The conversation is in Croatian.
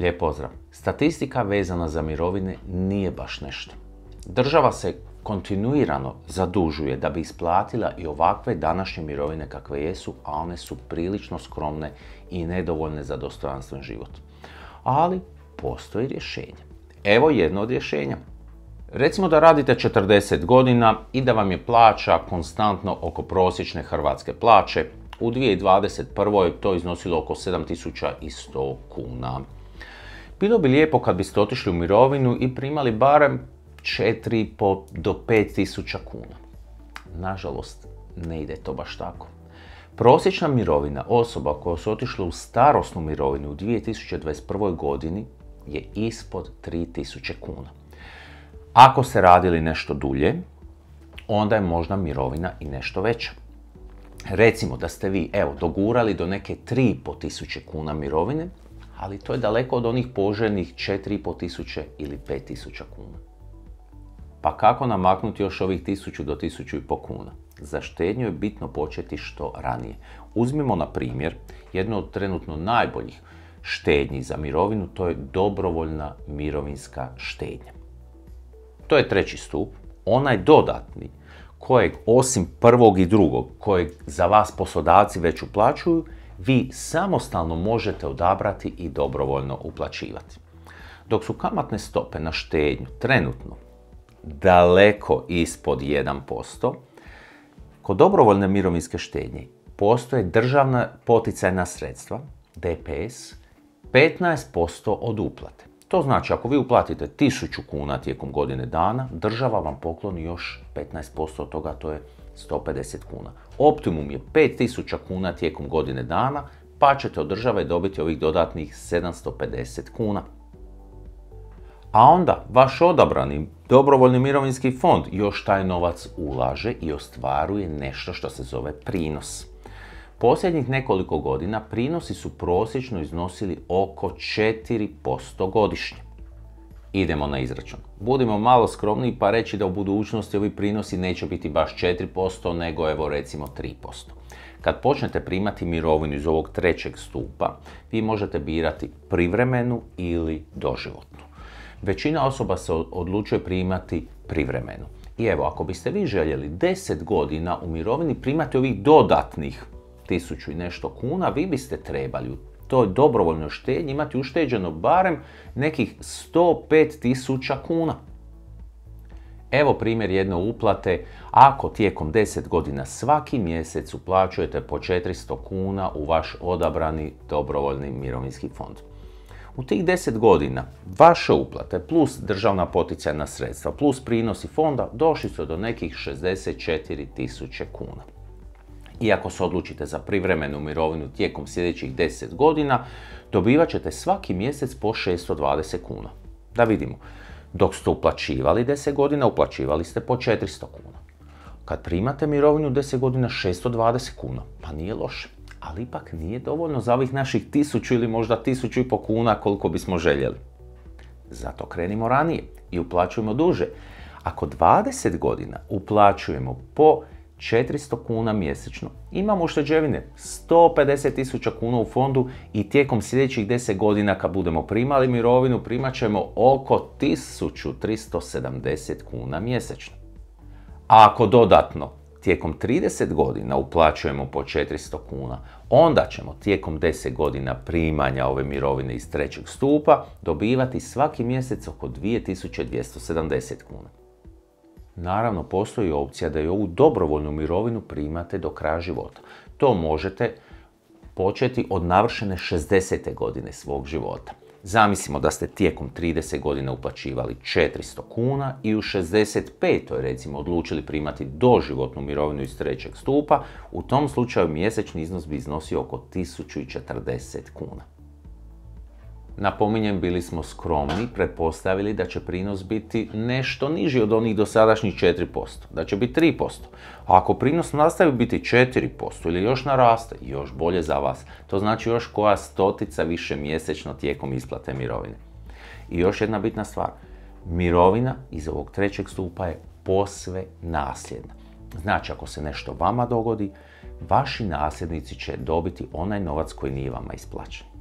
Lijep pozdrav. Statistika vezana za mirovine nije baš nešto. Država se kontinuirano zadužuje da bi isplatila i ovakve današnje mirovine kakve jesu, a one su prilično skromne i nedovoljne za dostojanstven život. Ali postoji rješenje. Evo jedno od rješenja. Recimo da radite 40 godina i da vam je plaća konstantno oko prosječne hrvatske plaće. U 2021. to iznosilo oko 7100 kuna. Bilo bi lijepo kad biste otišli u mirovinu i primali barem 4,5 do 5.000 kuna. Nažalost, ne ide to baš tako. Prosječna mirovina osoba koja su otišla u starosnu mirovinu u 2021. godini je ispod 3.000 kuna. Ako ste radili nešto dulje, onda je možda mirovina i nešto veća. Recimo da ste vi, dogurali do neke 3.500 kuna mirovine, ali to je daleko od onih poželjnih 4.500 ili 5.000 kuna. Pa kako namaknuti još ovih 1.000 do 1.500 kuna? Za štednju je bitno početi što ranije. Uzmimo na primjer jednu od trenutno najboljih štednji za mirovinu, to je dobrovoljna mirovinska štednja. To je treći stup, onaj dodatni, kojeg osim prvog i drugog, kojeg za vas poslodavci već uplaćuju, vi samostalno možete odabrati i dobrovoljno uplaćivati. Dok su kamatne stope na štednju trenutno daleko ispod 1%, kod dobrovoljne mirovinske štednje postoje državna poticajna sredstva, DPS, 15% od uplate. To znači, ako vi uplatite 1.000 kuna tijekom godine dana, država vam pokloni još 15% od toga, to je 150 kuna. Optimum je 5.000 kuna tijekom godine dana, pa ćete od države dobiti ovih dodatnih 750 kuna. A onda vaš odabrani dobrovoljni mirovinski fond još taj novac ulaže i ostvaruje nešto što se zove prinos. Posljednjih nekoliko godina prinosi su prosječno iznosili oko 4% godišnje. Idemo na izračun. Budimo malo skromniji pa reći da u budućnosti ovi prinosi neće biti baš 4%, nego recimo 3%. Kad počnete primati mirovinu iz ovog trećeg stupa, vi možete birati privremenu ili doživotnu. Većina osoba se odlučuje primati privremenu. I ako biste vi željeli 10 godina u mirovini primati ovih dodatnih 1.000 i nešto kuna, vi biste trebali u toj dobrovoljnoj štednji imati ušteđeno barem nekih 105.000 kuna. Evo primjer jedne uplate. Ako tijekom 10 godina svaki mjesec uplaćujete po 400 kuna u vaš odabrani dobrovoljni mirovinski fond. U tih 10 godina vaše uplate plus državna poticajna sredstva plus prinosi fonda došli su do nekih 64.000 kuna. I ako se odlučite za privremenu mirovinu tijekom sljedećih 10 godina, dobivat ćete svaki mjesec po 620 kuna. Da vidimo, dok ste uplaćivali 10 godina, uplaćivali ste po 400 kuna. Kad primate mirovinu 10 godina, 620 kuna, pa nije loše. Ali ipak nije dovoljno za ovih naših 1.000 ili možda 1.500 kuna koliko bismo željeli. Zato krenimo ranije i uplaćujemo duže. Ako 20 godina uplaćujemo po 400 kuna mjesečno, imamo ušteđevine 150.000 kuna u fondu i tijekom sljedećih 10 godina kad budemo primali mirovinu primat ćemo oko 1.370 kuna mjesečno. A ako dodatno tijekom 30 godina uplaćujemo po 400 kuna, onda ćemo tijekom 10 godina primanja ove mirovine iz trećeg stupa dobivati svaki mjesec oko 2.270 kuna. Naravno, postoji opcija da i ovu dobrovoljnu mirovinu primate do kraja života. To možete početi od navršene 60. godine svog života. Zamislimo da ste tijekom 30 godina uplaćivali 400 kuna i u 65. recimo odlučili primati doživotnu mirovinu iz trećeg stupa, u tom slučaju mjesečni iznos bi iznosio oko 1.040 kuna. Napominjem, bili smo skromni, pretpostavili da će prinos biti nešto niži od onih dosadašnjih 4%, da će biti 3%. A ako prinos nastavi biti 4% ili još naraste, još bolje za vas. To znači još koja stotica više mjesečno tijekom isplate mirovine. I još jedna bitna stvar, mirovina iz ovog trećeg stupa je posve nasljedna. Znači, ako se nešto vama dogodi, vaši nasljednici će dobiti onaj novac koji nije vama isplaćen.